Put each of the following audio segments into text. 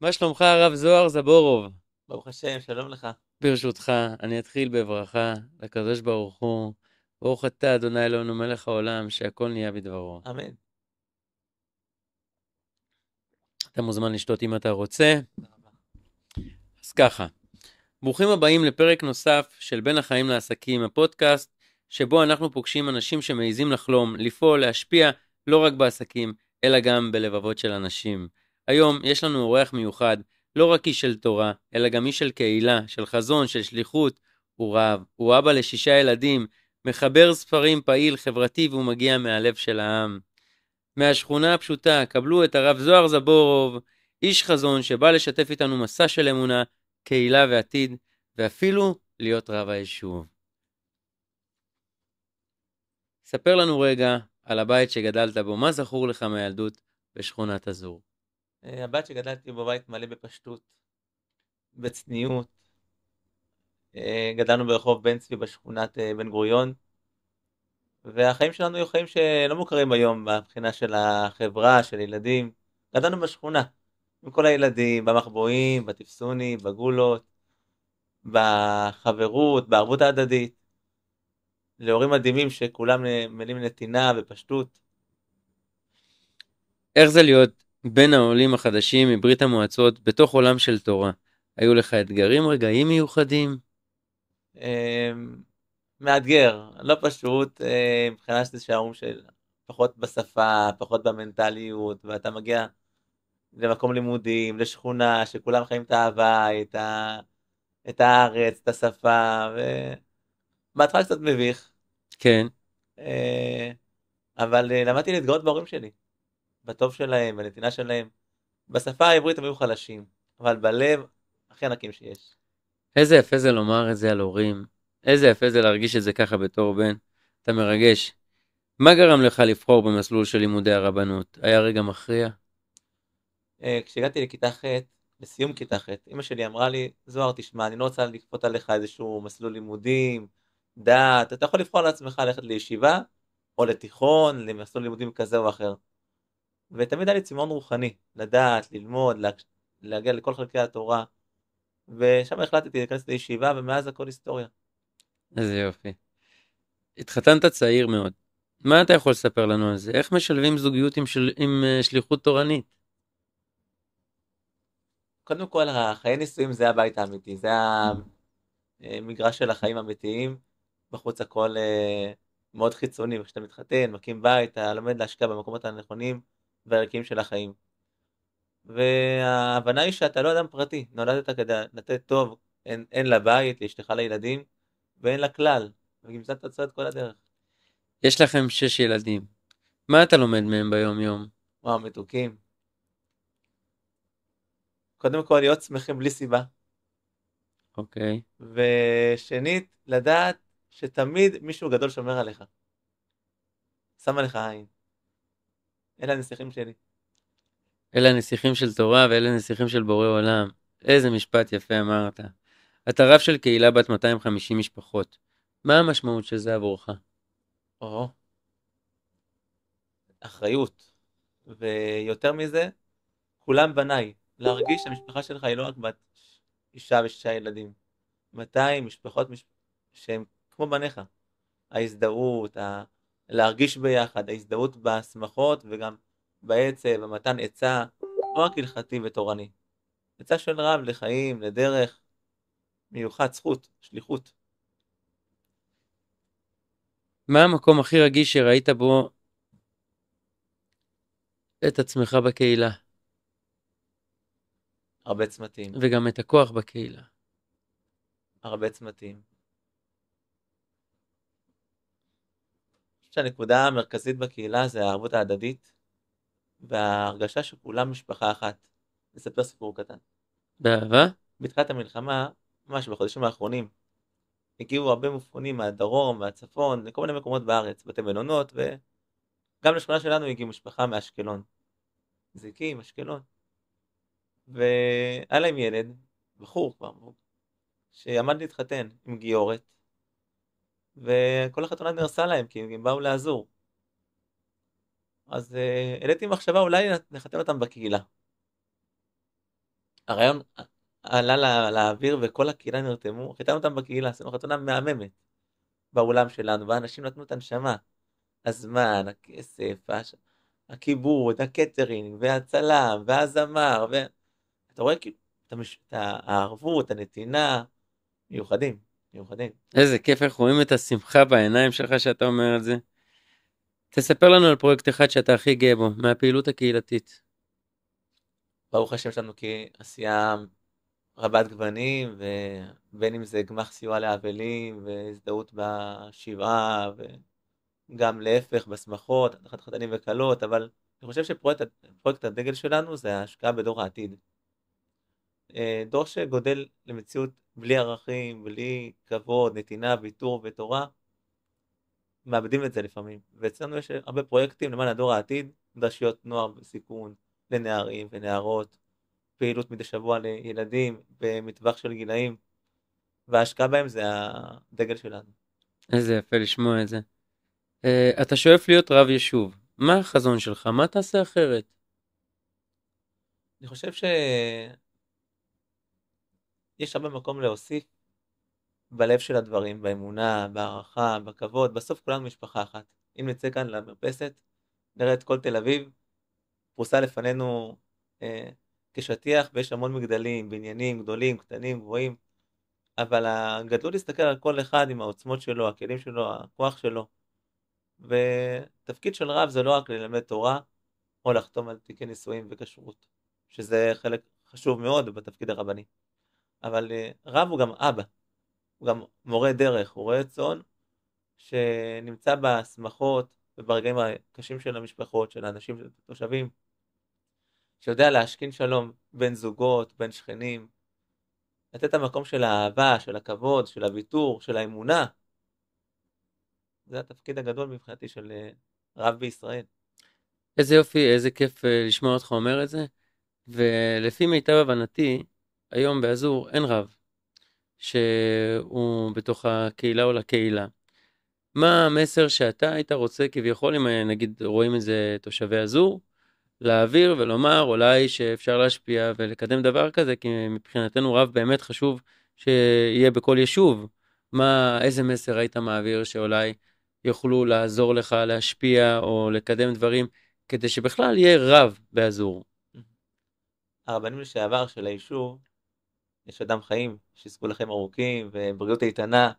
מה שלומך הרב זוהר זבורוב? ברוך השם, שלום לך. ברשותך, אני אתחיל בברכה לקדוש ברוך הוא. ברוך אתה אדוני אלוהינו מלך העולם שהכל נהיה בדברו. אמן. אתה מוזמן לשתות אם אתה רוצה. תודה רבה. אז ככה, ברוכים הבאים לפרק נוסף של בין החיים לעסקים, הפודקאסט שבו אנחנו פוגשים אנשים שמעיזים לחלום, לפעול, להשפיע לא רק בעסקים, אלא גם בלבבות של אנשים. היום יש לנו אורח מיוחד, לא רק איש של תורה, אלא גם איש של קהילה, של חזון, של שליחות. הוא רב, הוא אבא ל6 ילדים, מחבר ספרים, פעיל, חברתי, והוא מגיע מהלב של העם. מהשכונה הפשוטה, קבלו את הרב זוהר זבורוב, איש חזון שבא לשתף איתנו מסע של אמונה, קהילה ועתיד, ואפילו להיות רב היישוב. ספר לנו רגע על הבית שגדלת בו, מה זכור לך מהילדות בשכונת הזור? הבת שגדלתי בבית מלא בפשטות, בצניעות. גדלנו ברחוב בן צבי בשכונת בן גוריון, והחיים שלנו היו חיים שלא מוכרים היום מבחינה של החברה, של ילדים. גדלנו בשכונה, עם כל הילדים, במחבואים, בטפסוני, בגולות, בחברות, בערבות ההדדית. להורים מדהימים שכולם מלאים נתינה ופשטות. איך זה להיות בין העולים החדשים מברית המועצות בתוך עולם של תורה? היו לך אתגרים, רגעים מיוחדים? אה, מאתגר, לא פשוט, מבחינה שזה שההורים של פחות בשפה, פחות במנטליות, ואתה מגיע למקום לימודים, לשכונה, שכולם חיים את האהבה, את הארץ, את השפה, ובהתחלה קצת מביך, כן. אה, אבל למדתי להתגאות בהורים שלי, בטוב שלהם, בנתינה שלהם. בשפה העברית הם היו חלשים, אבל בלב הכי ענקים שיש. איזה יפה זה לומר את זה על הורים. איזה יפה זה להרגיש את זה ככה בתור בן. אתה מרגש. מה גרם לך לבחור במסלול של לימודי הרבנות? היה רגע מכריע? כשהגעתי לכיתה ח', לסיום כיתה ח', אמא שלי אמרה לי, זוהר, תשמע, אני לא רוצה לכפות עליך איזשהו מסלול לימודים, דעת, אתה יכול לבחור לעצמך ללכת לישיבה, או לתיכון, למסלול לימודים כזה או אחר. ותמיד היה לי צמאון רוחני, לדעת, ללמוד, להגיע לכל חלקי התורה, ושם החלטתי להיכנס לישיבה, ומאז הכל היסטוריה. איזה יופי. התחתנת צעיר מאוד. מה אתה יכול לספר לנו על זה? איך משלבים זוגיות עם שליחות תורנית? קודם כל, החיי נישואים זה הבית האמיתי, זה המגרש של החיים האמיתיים, בחוץ הכל מאוד חיצוני, וכשאתה מתחתן, מקים בית, אתה לומד להשקיע במקומות הנכונים והערכיים של החיים. וההבנה היא שאתה לא אדם פרטי, נולדת כדי לתת טוב, אין לבית, לאשתך, לילדים, ואין לכלל, וגימזת עצה את כל הדרך. יש לכם 6 ילדים. מה אתה לומד מהם ביום יום? וואו, מתוקים. קודם כל, להיות שמחים בלי סיבה, אוקיי. ושנית, לדעת שתמיד מישהו גדול שומר עליך, שם עליך עין. אלה הנסיכים שלי. אלה הנסיכים של תורה ואלה הנסיכים של בורא עולם. איזה משפט יפה אמרת. אתה רב של קהילה בת 250 משפחות. מה המשמעות של זה עבורך? או, אחריות. ויותר מזה, כולם בניי. להרגיש שהמשפחה שלך היא לא רק בת אישה ושישה ילדים. 200 משפחות שהן כמו בניך. ההזדהות, להרגיש ביחד, ההזדהות בשמחות וגם בעצב, במתן עצה, לא רק הלכתי ותורני. עצה של רב לחיים, לדרך, מיוחד, זכות, שליחות. מה המקום הכי רגיש שראית בו את עצמך בקהילה? הרבה צמתים, וגם את הכוח בקהילה. הרבה צמתים. אני חושב שהנקודה המרכזית בקהילה זה הערבות ההדדית, וההרגשה שכולם משפחה אחת. נספר סיפור קטן. באהבה? בתחילת המלחמה, ממש בחודשים האחרונים, הגיעו הרבה מפונים מהדרום, מהצפון, לכל מיני מקומות בארץ, בתי מלונות, וגם לשכונה שלנו הגיעו משפחה מאשקלון. זיקים, אשקלון. והיה להם ילד, בחור כבר, שעמד להתחתן עם גיורת, וכל החתונה נהרסה להם, כי הם באו לעזור. אז העליתי מחשבה, אולי נחתן אותם בקהילה. הרעיון עלה לאוויר וכל הקהילה נרתמו, חיתנו אותם בקהילה, עשינו חתונה מהממת באולם שלנו, ואנשים נתנו את הנשמה, הזמן, הכסף, הכיבוד, הקטרינג, והצלם, והזמר, אתה רואה כאילו, את הערבות, הנתינה, מיוחדים, מיוחדים. איזה כיף, איך רואים את השמחה בעיניים שלך שאתה אומר את זה. תספר לנו על פרויקט אחד שאתה הכי גאה בו, מהפעילות הקהילתית. ברוך השם שלנו כעשייה רבת גוונים, ובין אם זה גמח סיוע לאבלים, והזדהות בשבעה, וגם להפך בשמחות, הדרכת חתנים וכלות, אבל אני חושב שפרויקט הדגל שלנו זה ההשקעה בדור העתיד. דור שגודל למציאות בלי ערכים, בלי כבוד, נתינה, ויתור ותורה, מאבדים את זה לפעמים. ואצלנו יש הרבה פרויקטים למען הדור העתיד, דרשיות נוער בסיכון, לנערים ונערות, פעילות מדי שבוע לילדים במטווח של גילאים, וההשקעה בהם זה הדגל שלנו. איזה יפה לשמוע את זה. אתה שואף להיות רב יישוב. מה החזון שלך? מה תעשה אחרת? אני חושב שיש הרבה מקום להוסיף בלב של הדברים, באמונה, בהערכה, בכבוד. בסוף כולנו משפחה אחת. אם נצא כאן למרפסת, נראה את כל תל אביב, פרוסה לפנינו כשטיח, ויש המון מגדלים, בניינים גדולים, קטנים, גבוהים, אבל הגדלות להסתכל על כל אחד עם העוצמות שלו, הכלים שלו, הכוח שלו. ותפקיד של רב זה לא רק ללמד תורה, או לחתום על תיקי נישואים וכשרות, שזה חלק חשוב מאוד בתפקיד הרבני. אבל רב הוא גם אבא, הוא גם מורה דרך, הוא רואה צאן שנמצא בשמחות וברגעים הקשים של המשפחות, של האנשים, של התושבים, שיודע להשכין שלום בין זוגות, בין שכנים, לתת את המקום של האהבה, של הכבוד, של הוויתור, של האמונה. זה התפקיד הגדול מבחינתי של רב בישראל. איזה יופי, איזה כיף לשמוע אותך אומר את זה. ולפי מיטב הבנתי, היום באזור אין רב שהוא בתוך הקהילה או לקהילה. מה המסר שאתה היית רוצה כביכול, אם נגיד רואים את זה תושבי אזור, להעביר ולומר אולי שאפשר להשפיע ולקדם דבר כזה, כי מבחינתנו רב באמת חשוב שיהיה בכל יישוב. איזה מסר היית מעביר שאולי יוכלו לעזור לך להשפיע או לקדם דברים, כדי שבכלל יהיה רב באזור? הרבנים לשעבר של היישוב, יש אדם חיים, שיזכו לכם ארוכים ובריאות איתנה,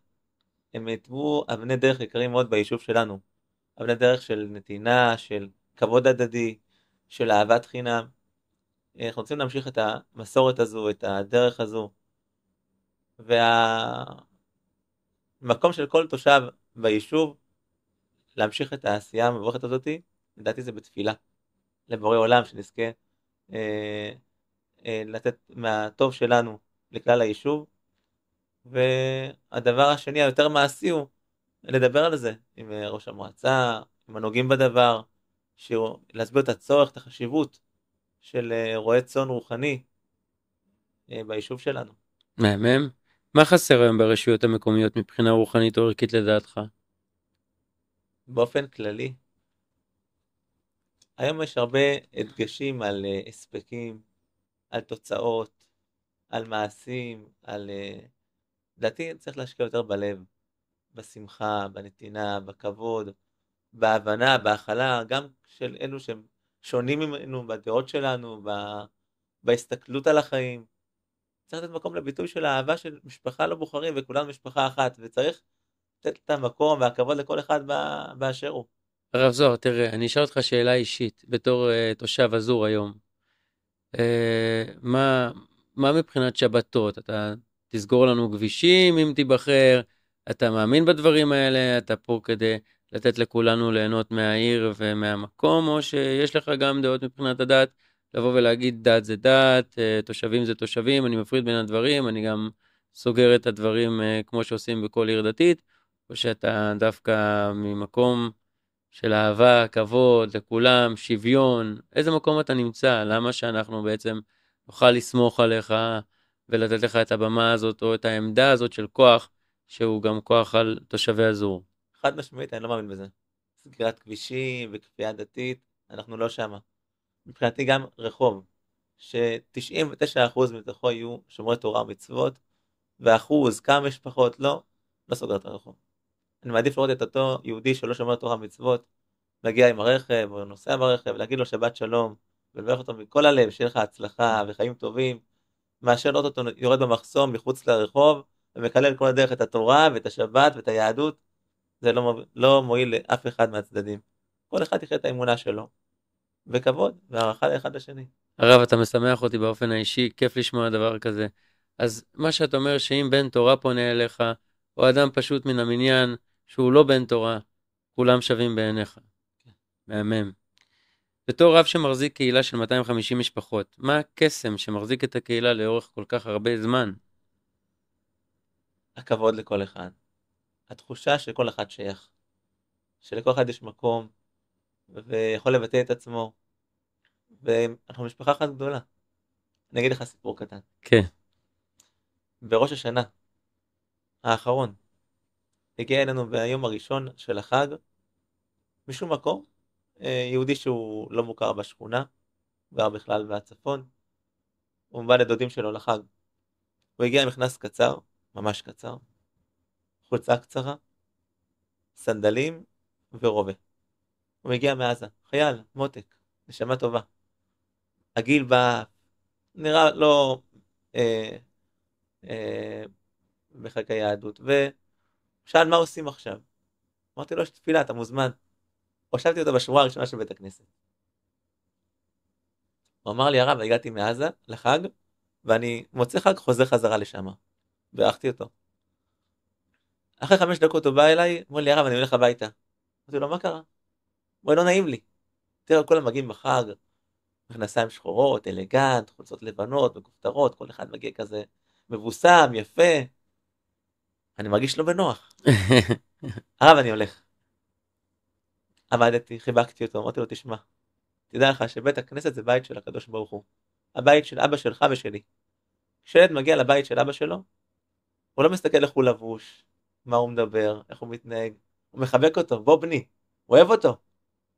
הם התוו אבני דרך יקרים מאוד ביישוב שלנו. אבני דרך של נתינה, של כבוד הדדי, של אהבת חינם. אנחנו רוצים להמשיך את המסורת הזו, את הדרך הזו. והמקום של כל תושב ביישוב, להמשיך את העשייה המבורכת הזאת, לדעתי זה בתפילה. לבורא עולם שנזכה לתת מהטוב שלנו לכלל היישוב. והדבר השני היותר מעשי הוא לדבר על זה עם ראש המועצה, עם הנוגעים בדבר, להסביר את הצורך, את החשיבות של רועה צאן רוחני ביישוב שלנו. מהמם. מה חסר היום ברשויות המקומיות מבחינה רוחנית או ערכית לדעתך? באופן כללי, היום יש הרבה הדגשים על הספקים, על תוצאות, על מעשים, לדעתי צריך להשקיע יותר בלב, בשמחה, בנתינה, בכבוד, בהבנה, בהכלה, גם של אלו שהם שונים ממנו בדעות שלנו, בהסתכלות על החיים. צריך לתת מקום לביטוי של האהבה של משפחה לא בוחרים, וכולנו משפחה אחת, וצריך לתת את המקום והכבוד לכל אחד באשר הוא. הרב זוהר, תראה, אני אשאל אותך שאלה אישית, בתור תושב אזור היום. מה מבחינת שבתות? אתה תסגור לנו כבישים אם תיבחר, אתה מאמין בדברים האלה, אתה פה כדי לתת לכולנו ליהנות מהעיר ומהמקום, או שיש לך גם דעות מבחינת הדת, לבוא ולהגיד דת זה דת, תושבים זה תושבים, אני מפריד בין הדברים, אני גם סוגר את הדברים כמו שעושים בכל עיר דתית, או שאתה דווקא ממקום של אהבה, כבוד לכולם, שוויון, איזה מקום אתה נמצא? למה שאנחנו בעצם נוכל לסמוך עליך ולתת לך את הבמה הזאת או את העמדה הזאת של כוח, שהוא גם כוח על תושבי אזור? חד משמעית, אני לא מאמין בזה. סגירת כבישים וכפייה דתית, אנחנו לא שמה. מבחינתי גם רחוב ש99% מתוכו יהיו שומרי תורה ומצוות, ואחוז, כמה משפחות, לא סוגר את הרחוב. אני מעדיף לראות את אותו יהודי שלא שומר תורה ומצוות, להגיע עם הרכב, או נוסע ברכב, להגיד לו שבת שלום, ולברך אותו מכל הלב, שיהיה לך הצלחה וחיים טובים, מאשר לראות אותו יורד במחסום מחוץ לרחוב, ומקלל כל הדרך את התורה ואת השבת ואת היהדות. זה לא מועיל לאף אחד מהצדדים. כל אחד יחיה את האמונה שלו, בכבוד, והערכה לאחד לשני. הרב, אתה משמח אותי באופן האישי, כיף לשמוע דבר כזה. אז מה שאת אומר, שאם בן תורה פונה אליך, או אדם פשוט מן המניין, שהוא לא בן תורה, כולם שווים בעיניך. מהמם. בתור רב שמחזיק קהילה של 250 משפחות, מה הקסם שמחזיק את הקהילה לאורך כל כך הרבה זמן? הכבוד לכל אחד. התחושה שכל אחד שייך. שלכל אחד יש מקום, ויכול לבטא את עצמו. ואנחנו משפחה אחת גדולה. אני אגיד לך סיפור קטן. כן. בראש השנה האחרון, הגיע אלינו ביום הראשון של החג, משום מקום, יהודי שהוא לא מוכר בשכונה, גר בכלל בצפון, הוא בא לדודים שלו לחג. הוא הגיע עם מכנס קצר, ממש קצר, חולצה קצרה, סנדלים ורובה. הוא מגיע מעזה, חייל, מותק, נשמה טובה. הגיל בא, נראה לא בחיק היהדות, ושאל מה עושים עכשיו. אמרתי לו, יש תפילה, אתה מוזמן. הושבתי אותו בשורה הראשונה של בית הכנסת. הוא אמר לי, הרב, הגעתי מעזה לחג, ואני מוצא חג חוזר חזרה לשם. בירכתי אותו. אחרי 5 דקות הוא בא אליי, אמר לי, הרב, אני הולך הביתה. אמרתי לו, מה קרה? אמר, לא נעים לי. תראה, כולם מגיעים בחג, מכנסיים שחורות, אלגנט, חולצות לבנות, מכופתרות, כל אחד מגיע כזה מבוסם, יפה. אני מרגיש לא בנוח. הרב, אני הולך. עמדתי, חיבקתי אותו, אמרתי לו, תשמע, תדע לך שבית הכנסת זה בית של הקדוש ברוך הוא. הבית של אבא שלך ושלי. כשילד מגיע לבית של אבא שלו, הוא לא מסתכל איך הוא לבוש, מה הוא מדבר, איך הוא מתנהג. הוא מחבק אותו, בוא בני, הוא אוהב אותו.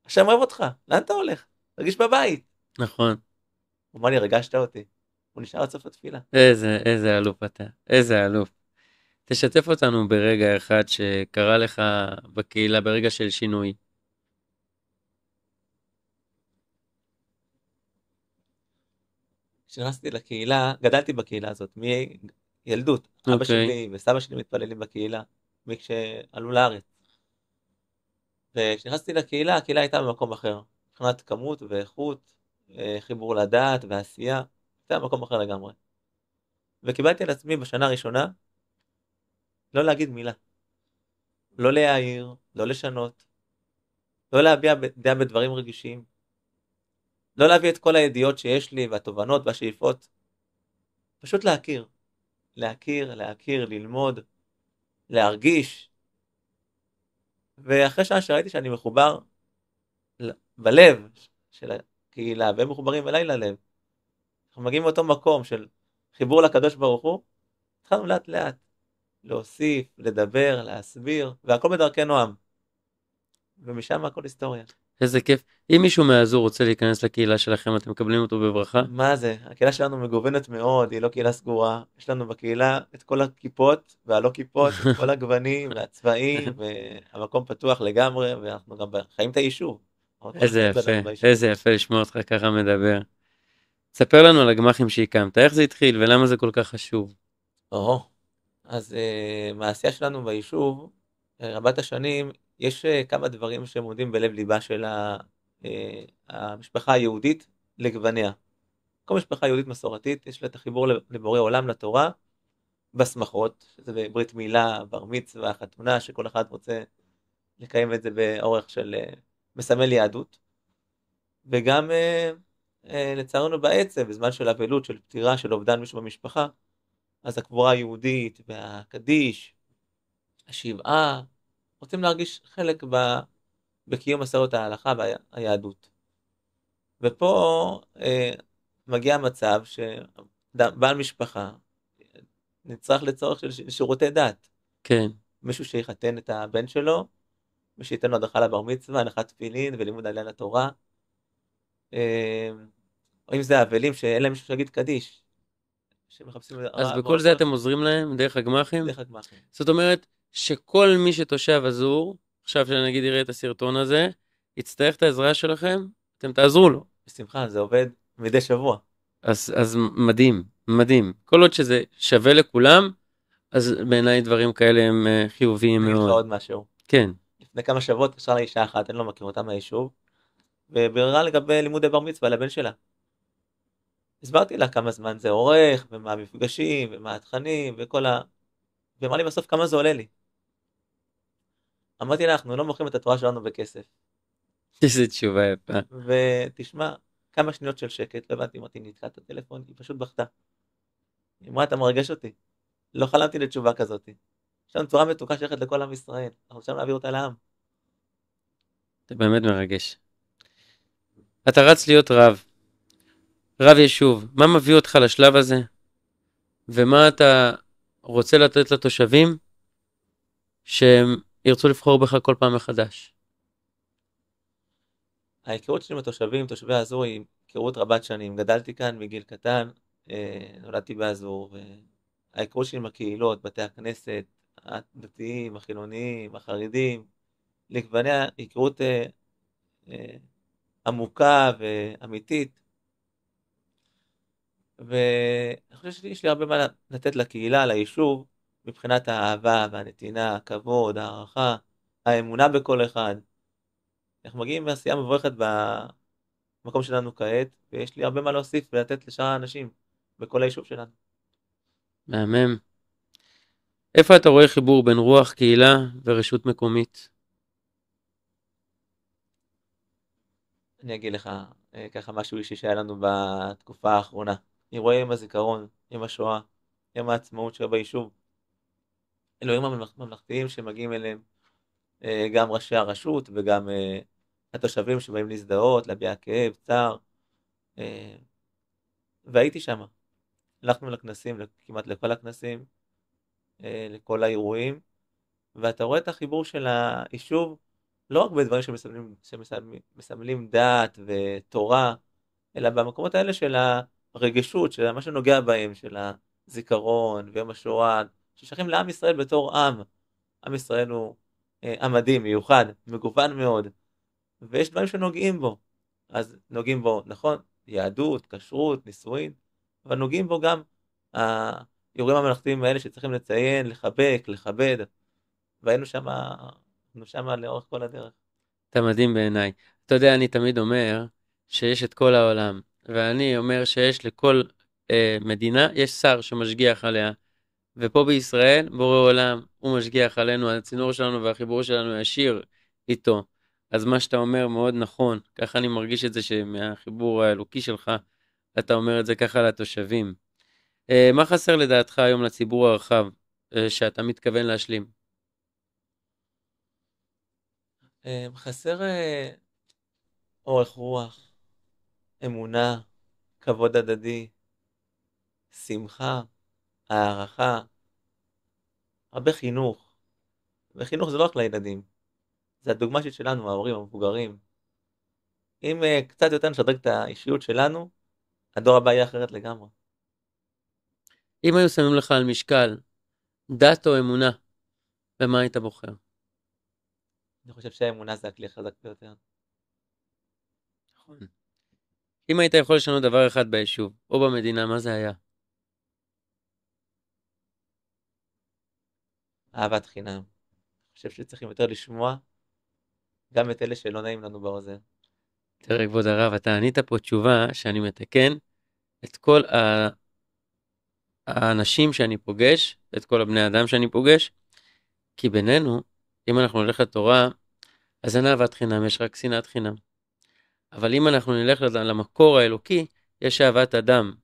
השם אוהב אותך, לאן אתה הולך? תרגיש בבית. נכון. הוא אמר לי, רגשת אותי. הוא נשאר עד סוף התפילה. איזה אלוף אתה, איזה אלוף. תשתף אותנו ברגע אחד שקרה לך בקהילה, ברגע של שינוי. כשנכנסתי לקהילה, גדלתי בקהילה הזאת, מילדות. אבא שלי וסבא שלי מתפללים בקהילה, מכשעלו לארץ. וכשנכנסתי לקהילה, הקהילה הייתה במקום אחר. מבחינת כמות ואיכות, חיבור לדעת ועשייה, הייתה במקום אחר לגמרי. וקיבלתי על עצמי בשנה הראשונה, לא להגיד מילה. לא להעיר, לא לשנות, לא להביע דעה בדברים רגישים, לא להביא את כל הידיעות שיש לי והתובנות והשאיפות, פשוט להכיר. להכיר, ללמוד, להרגיש. ואחרי שעה שראיתי שאני מחובר בלב של הקהילה, והם מחוברים אליי ללב, אנחנו מגיעים מאותו מקום של חיבור לקדוש ברוך הוא, התחלנו לאט לאט להוסיף, לדבר, להסביר, והכל בדרכי נועם. ומשם הכל היסטוריה. איזה כיף. אם מישהו מהאזור רוצה להיכנס לקהילה שלכם, אתם מקבלים אותו בברכה? מה זה? הקהילה שלנו מגוונת מאוד, היא לא קהילה סגורה. יש לנו בקהילה את כל הכיפות והלא כיפות, את כל הגוונים והצבעים, והמקום פתוח לגמרי, ואנחנו גם חיים את היישוב. איזה יפה לשמוע אותך ככה מדבר. ספר לנו על הגמחים שהקמת, איך זה התחיל ולמה זה כל כך חשוב? אז מהעשייה שלנו ביישוב, רבת השנים, יש כמה דברים שהם עומדים בלב ליבה של המשפחה היהודית לגווניה. כל משפחה יהודית מסורתית, יש לה את החיבור לבורא עולם, לתורה, בשמחות, שזה בברית מילה, בר מצווה, חתונה, שכל אחד רוצה לקיים את זה באורך של מסמל יהדות. וגם לצערנו בעצב, בזמן של אבלות, של פטירה, של אובדן מישהו במשפחה, אז הקבורה היהודית והקדיש, השבעה, רוצים להרגיש חלק בקיום מסורת ההלכה והיהדות. ופה מגיע המצב שבעל משפחה נצטרך לצורך של שירותי דת. כן. מישהו שיחתן את הבן שלו, ושייתן לו הדרכה לבר מצווה, הנחת תפילין ולימוד עלייה לתורה. או אם זה האבלים שאין להם מישהו שיגיד קדיש, שמחפשים אז רב או בכל זה רב אתם עוזרים להם דרך הגמחים? דרך הגמחים. זאת אומרת שכל מי שתושב אזור, עכשיו שנגיד יראה את הסרטון הזה, יצטרך את העזרה שלכם, אתם תעזרו לו. בשמחה, זה עובד מדי שבוע. אז מדהים, מדהים. כל עוד שזה שווה לכולם, אז בעיניי דברים כאלה הם חיוביים אני אגיד לך מאוד. עוד משהו. כן. לפני כמה שבועות התקשרה לאישה אחת, אני לא מכיר אותה מהיישוב, וביררה לגבי לימודי בר מצווה לבן שלה. הסברתי לה כמה זמן זה אורך, ומה המפגשים, ומה התכנים, ואמרה לי בסוף כמה זה עולה לי. אמרתי לה, אנחנו לא מוכרים את התורה שלנו בכסף. איזה תשובה יפה. ותשמע, כמה שניות של שקט, לא הבנתי, אמרתי, נתקע את הטלפון, היא פשוט בכתה. היא אמרה, אתה מרגש אותי. לא חלמתי לתשובה כזאת. יש לנו תורה מתוקה שייכת לכל עם ישראל, אנחנו רוצים להעביר אותה לעם. זה באמת מרגש. אתה רץ להיות רב. רב יישוב. מה מביא אותך לשלב הזה? ומה אתה רוצה לתת לתושבים שהם ירצו לבחור בך כל פעם מחדש? ההיכרות שלי עם התושבים, תושבי האזור, היא היכרות רבת שנים. גדלתי כאן מגיל קטן, נולדתי באזור, וההיכרות שלי עם הקהילות, בתי הכנסת, הדתיים, החילוניים, החרדים, לגווניה היכרות עמוקה ואמיתית. ואני חושב שיש לי הרבה מה לתת לקהילה, ליישוב, מבחינת האהבה והנתינה, הכבוד, הערכה, האמונה בכל אחד. אנחנו מגיעים מעשייה מבורכת במקום שלנו כעת, ויש לי הרבה מה להוסיף ולתת לשאר האנשים בכל היישוב שלנו. מהמם. איפה אתה רואה חיבור בין רוח קהילה ורשות מקומית? אני אגיד לך ככה משהו אישי שהיה לנו בתקופה האחרונה. אירועי יום הזיכרון, יום השואה, יום העצמאות שהיה ביישוב. אלוהים הממלכתיים שמגיעים אליהם גם ראשי הרשות וגם התושבים שבאים להזדהות, להביע כאב, צער. והייתי שם. הלכנו לכנסים, כמעט לכל הכנסים, לכל האירועים, ואתה רואה את החיבור של היישוב, לא רק בדברים שמסמלים דת ותורה, אלא במקומות האלה של הרגישות, של מה שנוגע בהם, של הזיכרון ויום השואה, ששייכים לעם ישראל בתור עם. עם ישראל הוא עם מדהים, מיוחד, מגוון מאוד, ויש דברים שנוגעים בו. אז נוגעים בו, נכון, יהדות, כשרות, נישואין, אבל נוגעים בו גם האירועים הממלכתיים האלה שצריכים לציין, לחבק, לכבד, והיינו שם לאורך כל הדרך. אתה מדהים בעיניי. אתה יודע, אני תמיד אומר שיש את כל העולם, ואני אומר שיש לכל מדינה, יש שר שמשגיח עליה, ופה בישראל, בורא עולם, הוא משגיח עלינו, הצינור שלנו והחיבור שלנו ישיר איתו. אז מה שאתה אומר מאוד נכון, ככה אני מרגיש את זה שמהחיבור האלוקי שלך, אתה אומר את זה ככה לתושבים. מה חסר לדעתך היום לציבור הרחב שאתה מתכוון להשלים? חסר אורך רוח, אמונה, כבוד הדדי, שמחה, הערכה, הרבה חינוך. וחינוך זה לא רק לילדים, זה הדוגמה שלנו, ההורים, המבוגרים. אם קצת יותר נשדרג את האישיות שלנו, הדור הבא יהיה אחרת לגמרי. אם היו שמים לך על משקל, דת או אמונה, במה היית בוחר? אני חושב שהאמונה זה הכלי החזק ביותר. נכון. אם היית יכול לשנות דבר אחד ביישוב או במדינה, מה זה היה? אהבת חינם. אני חושב שצריכים יותר לשמוע גם את אלה שלא נעים לנו באוזן. תראה, כבוד הרב, אתה ענית פה תשובה שאני מתקן את כל האנשים שאני פוגש, את כל הבני אדם שאני פוגש, כי בינינו, אם אנחנו נלך לתורה, אז אין אהבת חינם, יש רק שנאת חינם. אבל אם אנחנו נלך למקור האלוקי, יש אהבת אדם.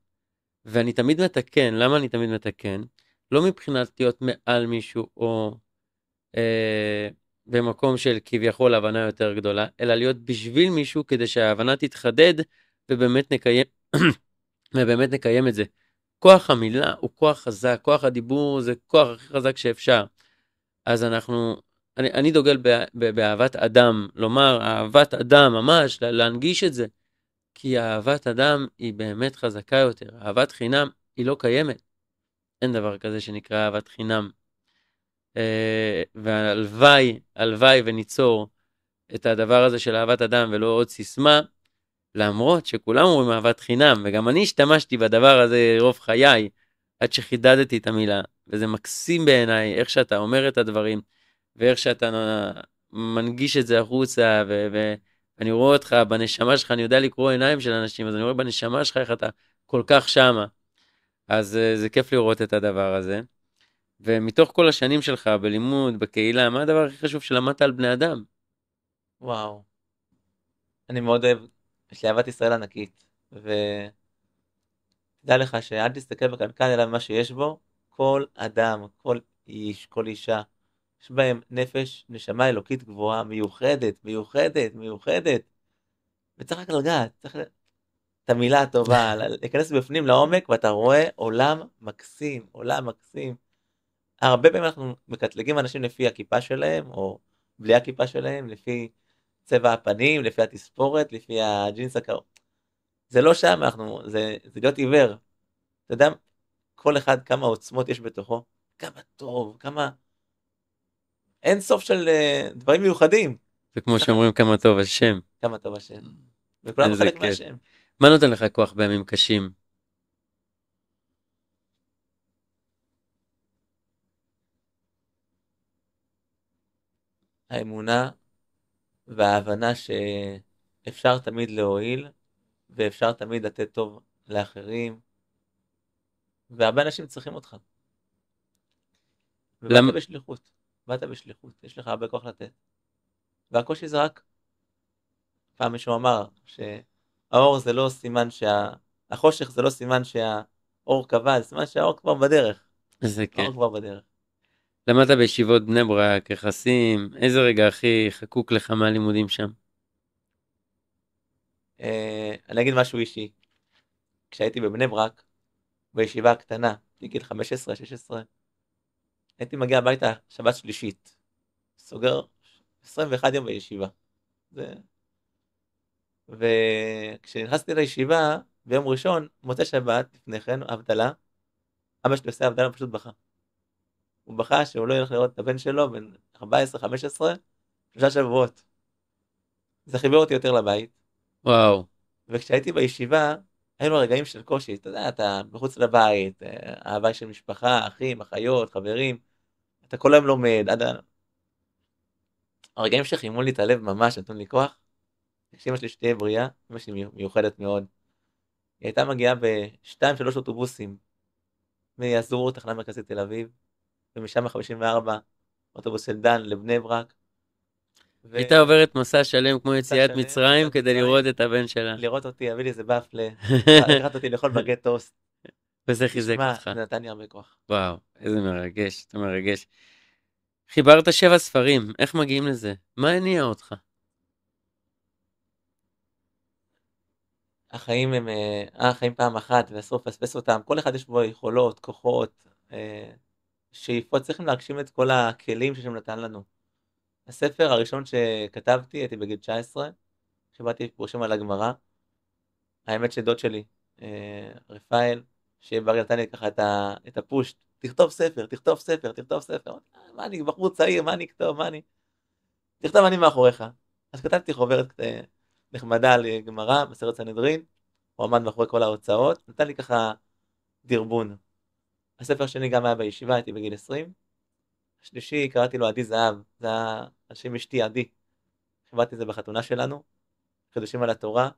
ואני תמיד מתקן, למה אני תמיד מתקן? לא מבחינת להיות מעל מישהו או במקום של כביכול הבנה יותר גדולה, אלא להיות בשביל מישהו כדי שההבנה תתחדד ובאמת נקיים את זה. כוח המילה הוא כוח חזק, כוח הדיבור זה כוח הכי חזק שאפשר. אז אני דוגל באהבת אדם, לומר אהבת אדם ממש, להנגיש את זה. כי אהבת אדם היא באמת חזקה יותר. אהבת חינם היא לא קיימת. אין דבר כזה שנקרא אהבת חינם. והלוואי, הלוואי וניצור את הדבר הזה של אהבת אדם ולא עוד סיסמה, למרות שכולם אומרים אהבת חינם, וגם אני השתמשתי בדבר הזה רוב חיי, עד שחידדתי את המילה, וזה מקסים בעיניי, איך שאתה אומר את הדברים, ואיך שאתה מנגיש את זה החוצה, ואני רואה אותך בנשמה שלך, אני יודע לקרוא עיניים של אנשים, אז אני רואה בנשמה שלך איך אתה כל כך שמה, אז זה כיף לראות את הדבר הזה. ומתוך כל השנים שלך בלימוד, בקהילה, מה הדבר הכי חשוב שלמדת על בני אדם? וואו. אני מאוד אוהב, יש לי אהבת ישראל ענקית, ותדע לך שאל תסתכל בקנקן אלא במה שיש בו, כל אדם, כל איש, כל אישה, יש בהם נפש, נשמה אלוקית גבוהה, מיוחדת, מיוחדת, מיוחדת, וצריך רק לגעת, צריך את המילה הטובה, להיכנס בפנים לעומק, ואתה רואה עולם מקסים, עולם מקסים. הרבה פעמים אנחנו מקטלגים אנשים לפי הכיפה שלהם, או בלי הכיפה שלהם, לפי צבע הפנים, לפי התספורת, לפי הג'ינס הקרוב. זה לא שם, זה להיות עיוור. אתה יודע, כל אחד כמה עוצמות יש בתוכו, כמה טוב, כמה... אין סוף של דברים מיוחדים. וכמו שאומרים כמה טוב השם. כמה טוב השם. וכולנו חלק מהשם. מה נותן לך כוח בימים קשים? האמונה וההבנה שאפשר תמיד להועיל, ואפשר תמיד לתת טוב לאחרים, והרבה אנשים צריכים אותך. ובאת בשליחות, באת בשליחות, יש לך הרבה כוח לתת. והקושי זה רק, פעם מישהו אמר, שהאור זה לא סימן החושך זה לא סימן שהאור קבע, זה סימן שהאור כבר בדרך. זה כן. האור כבר בדרך. למדת בישיבות בני ברק, יחסים, איזה רגע הכי חקוק לך מהלימודים שם? אני אגיד משהו אישי. כשהייתי בבני ברק, בישיבה הקטנה, בגיל 15-16, הייתי מגיע הביתה שבת שלישית, סוגר 21 יום בישיבה. וכשנכנסתי לישיבה, ביום ראשון, מוצא שבת, לפני כן, אבטלה, אבא שלי עושה אבטלה, פשוט בכה. הוא בכה שהוא לא ילך לראות את הבן שלו, בן 14-15, 3 שבועות. זה חיבר אותי יותר לבית. וואו. וכשהייתי בישיבה, היו לו רגעים של קושי, אתה יודע, אתה מחוץ לבית, אהבה של משפחה, אחים, אחיות, חברים, אתה כל היום לומד, הרגעים שחימו לי את הלב ממש, נתנו לי כוח, כשאמא שלי שתהיה בריאה, אמא שלי מיוחדת מאוד, היא הייתה מגיעה ב2-3 אוטובוסים, מיזור, תחנה מרכזית תל אביב, ומשם 54 אוטובוס של דן לבני ברק. הייתה עוברת מסע שלם כמו יציאת מצרים כדי לראות את הבן שלה. לראות אותי, הביא לי איזה בפלה, לקחת אותי לאכול בגט טוסט. וזה חיזק אותך. זה נתן לי הרבה כוח. וואו, איזה מרגש, אתה מרגש. חיברת 7 ספרים, איך מגיעים לזה? מה הניע אותך? החיים הם, החיים פעם אחת, ואסור לפספס אותם. כל אחד יש בו יכולות, כוחות, שאיפות, צריכים להגשים את כל הכלים ששם נתן לנו. הספר הראשון שכתבתי, הייתי בגיל 19, חיברתי פרושים על הגמרא. האמת שדוד שלי, רפאל, שברי נתן לי ככה את הפושט, תכתוב ספר, תכתוב ספר, תכתוב ספר. מה אני, בחור צעיר, מה אני אכתוב, מה אני? תכתוב אני מאחוריך. אז כתבתי חוברת נחמדה על גמרא, מסכת סנהדרין, הוא עמד מאחורי כל ההוצאות, נתן לי ככה דרבון. הספר שני גם היה בישיבה, הייתי בגיל 20. השלישי קראתי לו עדי זהב, זה היה על שם אשתי עדי. חיברתי את זה בחתונה שלנו, חידושים על התורה,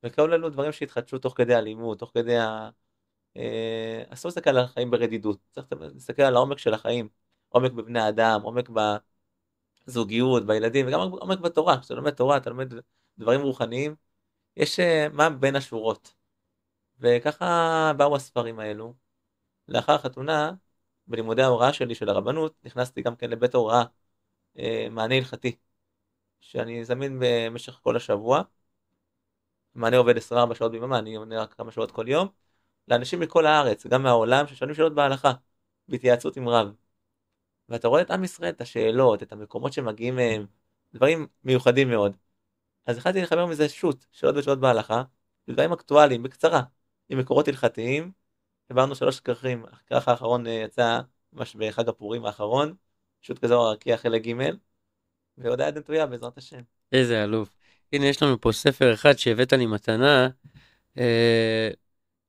וכאילו לנו דברים שהתחדשו תוך כדי הלימוד, תוך כדי אסור להסתכל על החיים ברדידות, צריך להסתכל על העומק של החיים, עומק בבני האדם, עומק בזוגיות, בילדים, וגם עומק בתורה. כשאתה לומד תורה, אתה לומד דברים רוחניים, יש מה בין השורות. וככה באו הספרים האלו. לאחר החתונה, בלימודי ההוראה שלי של הרבנות, נכנסתי גם כן לבית ההוראה, מענה הלכתי, שאני זמין במשך כל השבוע. מענה עובד 24 שעות ביממה, אני עונה רק כמה שעות כל יום, לאנשים מכל הארץ, גם מהעולם, ששואלים שאלות בהלכה, בהתייעצות עם רב. ואתה רואה את עם ישראל, את השאלות, את המקומות שמגיעים מהם, דברים מיוחדים מאוד. אז החלטתי לחבר מזה שו"ת, שאלות ושאלות בהלכה, דברים אקטואליים, בקצרה, עם מקורות הלכתיים. דיברנו 3 כרכים, הכרך האחרון יצא ממש בחג הפורים האחרון, פשוט כזו הרקיע חלק ג', והודעה נטויה בעזרת השם. איזה אלוף. הנה, יש לנו פה ספר אחד שהבאת לי מתנה,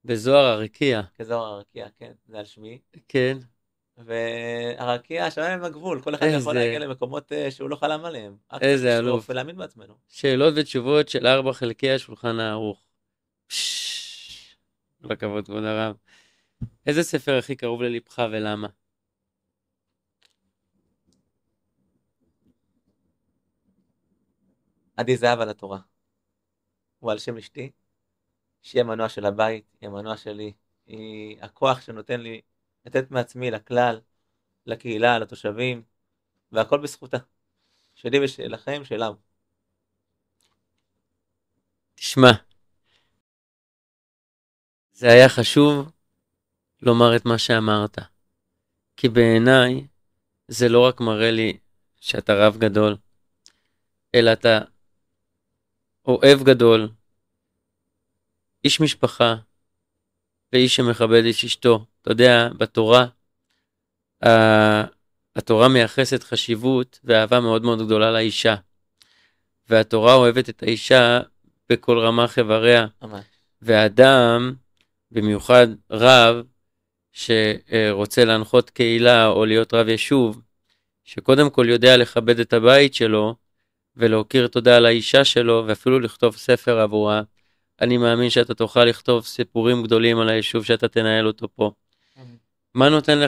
בזוהר הרקיע. כזו הרקיע, כן, זה על שמי. כן. והרקיע, השמיים הם הגבול, כל אחד יכול להגיע למקומות שהוא לא חלם עליהם. איזה אלוף. ולהאמין בעצמנו. שאלות ותשובות של 4 חלקי השולחן הערוך. כל הכבוד, כבוד הרב. איזה ספר הכי קרוב ללבך ולמה? עדי זהב על התורה. הוא על שם אשתי, שהיא המנוע של הבית, היא המנוע שלי, היא הכוח שנותן לי לתת מעצמי לכלל, לקהילה, לתושבים, והכל בזכותה. שלי ושלכם, שלה. תשמע, זה היה חשוב לומר את מה שאמרת, כי בעיניי זה לא רק מראה לי שאתה רב גדול, אלא אתה אוהב גדול, איש משפחה, ואיש שמכבד את אשתו. אתה יודע, בתורה, התורה מייחסת חשיבות ואהבה מאוד מאוד גדולה לאישה, והתורה אוהבת את האישה בכל רמ"ח איבריה, והאדם, במיוחד רב, שרוצה להנחות קהילה או להיות רב יישוב, שקודם כל יודע לכבד את הבית שלו, ולהוקיר תודה על האישה שלו, ואפילו לכתוב ספר עבורה. אני מאמין שאתה תוכל לכתוב סיפורים גדולים על היישוב שאתה תנהל אותו פה. מה נותן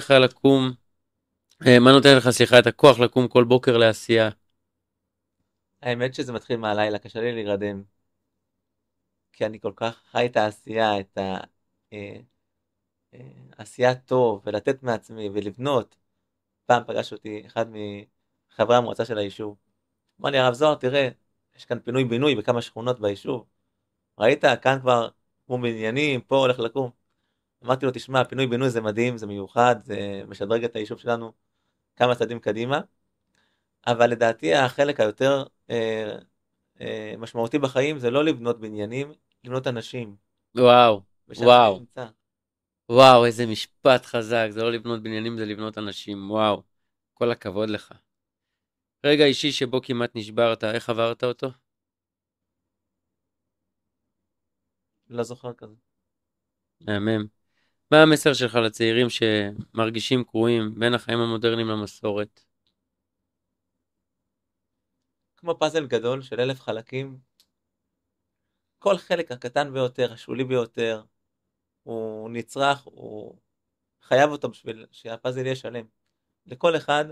לך את הכוח לקום כל בוקר לעשייה? האמת שזה מתחיל מהלילה, קשה לי להירדם. כי אני כל כך חי את העשייה, את העשייה טוב, ולתת מעצמי, ולבנות. פעם פגש אותי אחד מחברי המועצה של היישוב. אמר לי, הרב זוהר, תראה, יש כאן פינוי-בינוי בכמה שכונות ביישוב. ראית? כאן כבר כמו בניינים, פה הולך לקום. אמרתי לו, תשמע, פינוי-בינוי זה מדהים, זה מיוחד, זה משדרג את היישוב שלנו כמה צעדים קדימה. אבל לדעתי החלק היותר משמעותי בחיים זה לא לבנות בניינים, לבנות אנשים. וואו, וואו. וואו, איזה משפט חזק. זה לא לבנות בניינים, זה לבנות אנשים. וואו, כל הכבוד לך. רגע אישי שבו כמעט נשברת, איך עברת אותו? לא זוכר כזה. מהמם. מה המסר שלך לצעירים שמרגישים קרועים בין החיים המודרניים למסורת? כמו פאזל גדול של 1000 חלקים, כל חלק הקטן ביותר, השולי ביותר, הוא נצרך, הוא חייב אותו בשביל שהפאזל יהיה שלם. לכל אחד,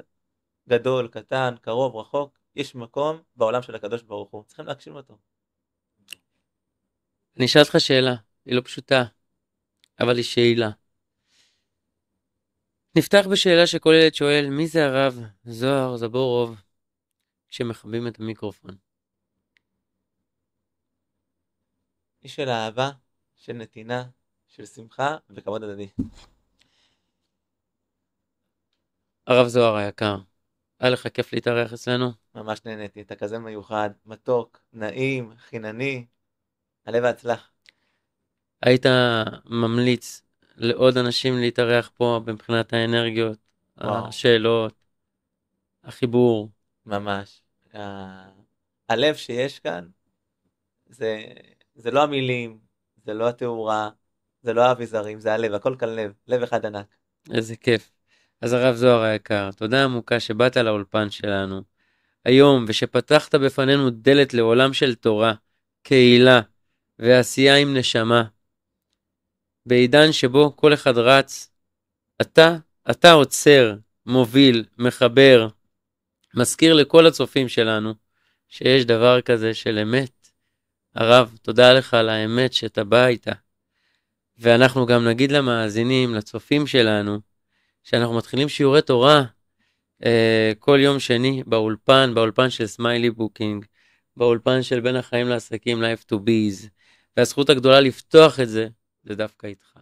גדול, קטן, קרוב, רחוק, יש מקום בעולם של הקדוש ברוך הוא. צריכים להקשיב אותו. אני אשאל אותך שאלה, היא לא פשוטה, אבל היא שאלה. נפתח בשאלה שכל ילד שואל, מי זה הרב זוהר זבורוב כשמכבים את המיקרופון? איש של אהבה, של נתינה, של שמחה וכבוד הדדי. הרב זוהר היקר, היה לך כיף להתארח אצלנו? ממש נהניתי, אתה כזה מיוחד, מתוק, נעים, חינני, עלה והצלח. היית ממליץ לעוד אנשים להתארח פה מבחינת האנרגיות, השאלות, החיבור? ממש. הלב שיש כאן, זה לא המילים, זה לא התאורה, זה לא האביזרים, זה הלב, הכל כאן לב, לב אחד ענק. איזה כיף. אז הרב זוהר היקר, תודה עמוקה שבאת לאולפן שלנו היום, ושפתחת בפנינו דלת לעולם של תורה, קהילה ועשייה עם נשמה. בעידן שבו כל אחד רץ, אתה עוצר, מוביל, מחבר, מזכיר לכל הצופים שלנו שיש דבר כזה של אמת. הרב, תודה לך על האמת שאתה בא איתה. ואנחנו גם נגיד למאזינים, לצופים שלנו, שאנחנו מתחילים שיעורי תורה כל יום שני באולפן של סמיילי בוקינג, באולפן של בין החיים לעסקים, Life to Bees, והזכות הגדולה לפתוח את זה דווקא איתך.